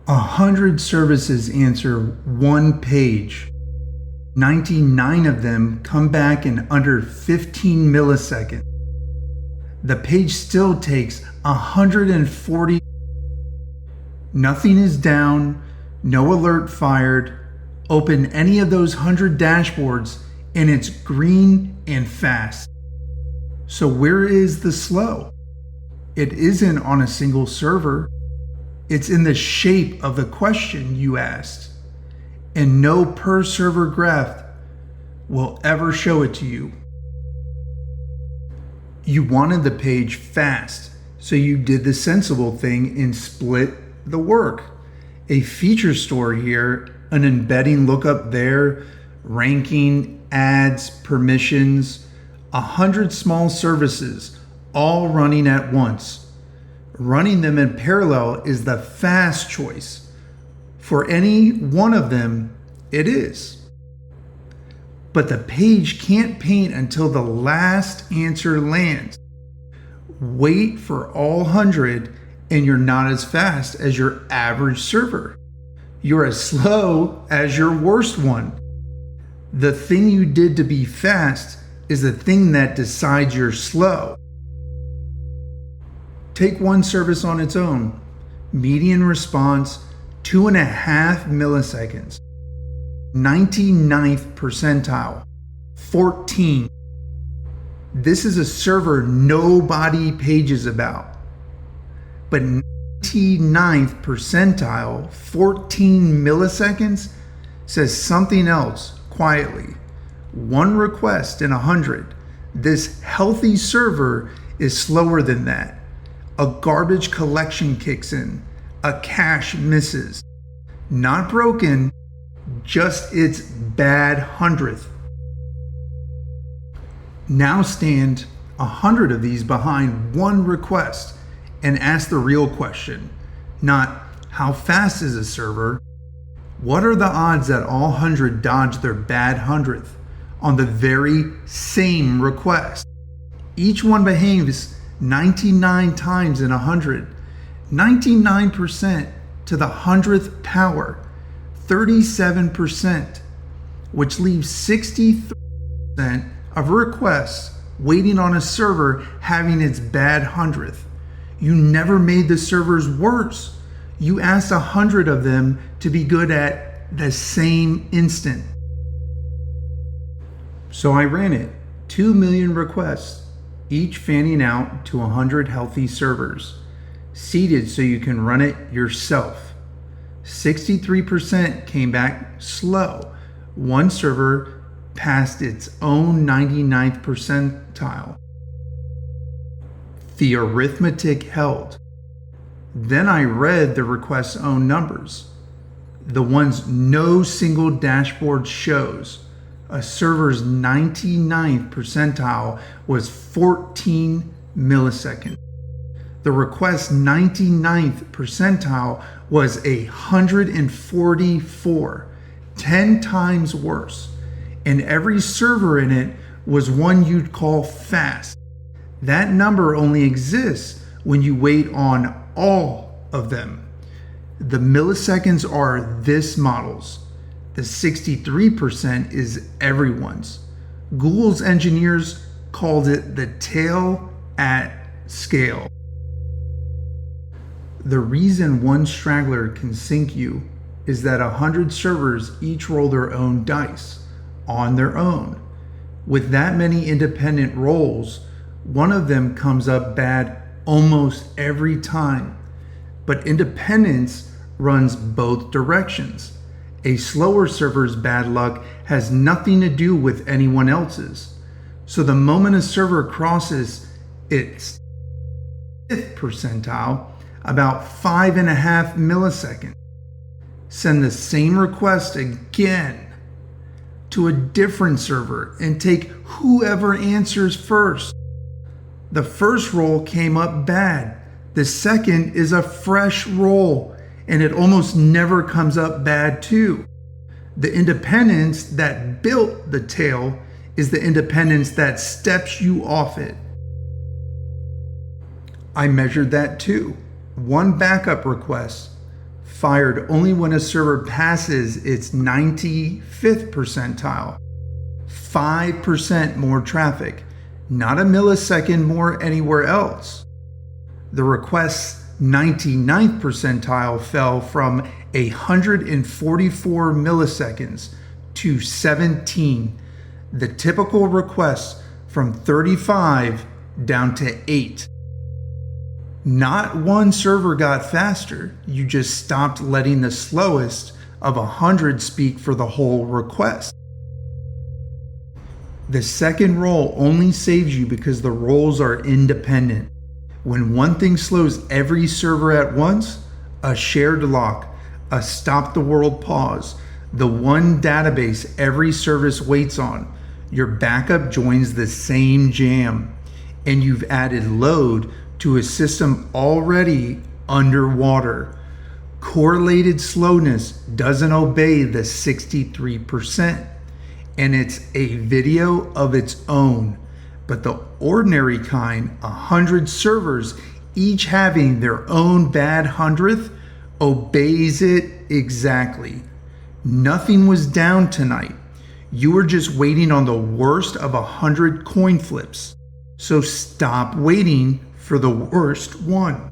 100 services answer one page. 99 of them come back in under 15 milliseconds. The page still takes 140. Nothing is down, no alert fired. Open any of those 100 dashboards and it's green and fast. So where is the slow? It isn't on a single server. It's in the shape of the question you asked. And no per server graph will ever show it to you. You wanted the page fast, so you did the sensible thing and split the work. A feature store here, an embedding lookup there, ranking, ads, permissions, 100 small services, all running at once. Running them in parallel is the fast choice. For any one of them, it is. But the page can't paint until the last answer lands. Wait for all 100 and you're not as fast as your average server. You're as slow as your worst one. The thing you did to be fast is the thing that decides you're slow. Take one service on its own. Median response, 2.5 milliseconds. 99th percentile, 14. This is a server nobody pages about. But 99th percentile, 14 milliseconds, says something else quietly. One request in 100. This healthy server is slower than that. A garbage collection kicks in. A cache misses. Not broken, just its bad hundredth. Now stand 100 of these behind one request and ask the real question, not how fast is a server, what are the odds that all 100 dodge their bad hundredth on the very same request? Each one behaves 99 times in 100, 99% to the 100th power, 37%, which leaves 63% of requests waiting on a server having its bad hundredth. You never made the servers worse. You asked 100 of them to be good at the same instant. So I ran it, 2 million requests, each fanning out to 100 healthy servers, seeded so you can run it yourself. 63% came back slow. One server passed its own 99th percentile. The arithmetic held. Then I read the request's own numbers, the ones no single dashboard shows. A server's 99th percentile was 14 milliseconds. The request's 99th percentile was 144, 10 times worse. And every server in it was one you'd call fast. That number only exists when you wait on all of them. The milliseconds are this model's. The 63% is everyone's. Google's engineers called it the tail at scale. The reason one straggler can sink you is that 100 servers each roll their own dice on their own. With that many independent rolls, one of them comes up bad almost every time. But independence runs both directions. A slower server's bad luck has nothing to do with anyone else's. So the moment a server crosses its 5th percentile, about 5.5 milliseconds, send the same request again to a different server and take whoever answers first. The first roll came up bad. The second is a fresh roll, and it almost never comes up bad too. The independence that built the tail is the independence that steps you off it. I measured that too. One backup request, fired only when a server passes its 95th percentile. 5% more traffic, not a millisecond more anywhere else. The request's 99th percentile fell from 144 milliseconds to 17. The typical request from 35 down to 8. Not one server got faster, you just stopped letting the slowest of 100 speak for the whole request. The second role only saves you because the roles are independent. When one thing slows every server at once, a shared lock, a stop the world pause, the one database every service waits on, your backup joins the same jam, and you've added load to a system already underwater. Correlated slowness doesn't obey the 63%, and it's a video of its own. But the ordinary kind, 100 servers, each having their own bad hundredth, obeys it exactly. Nothing was down tonight. You were just waiting on the worst of 100 coin flips. So stop waiting for the worst one.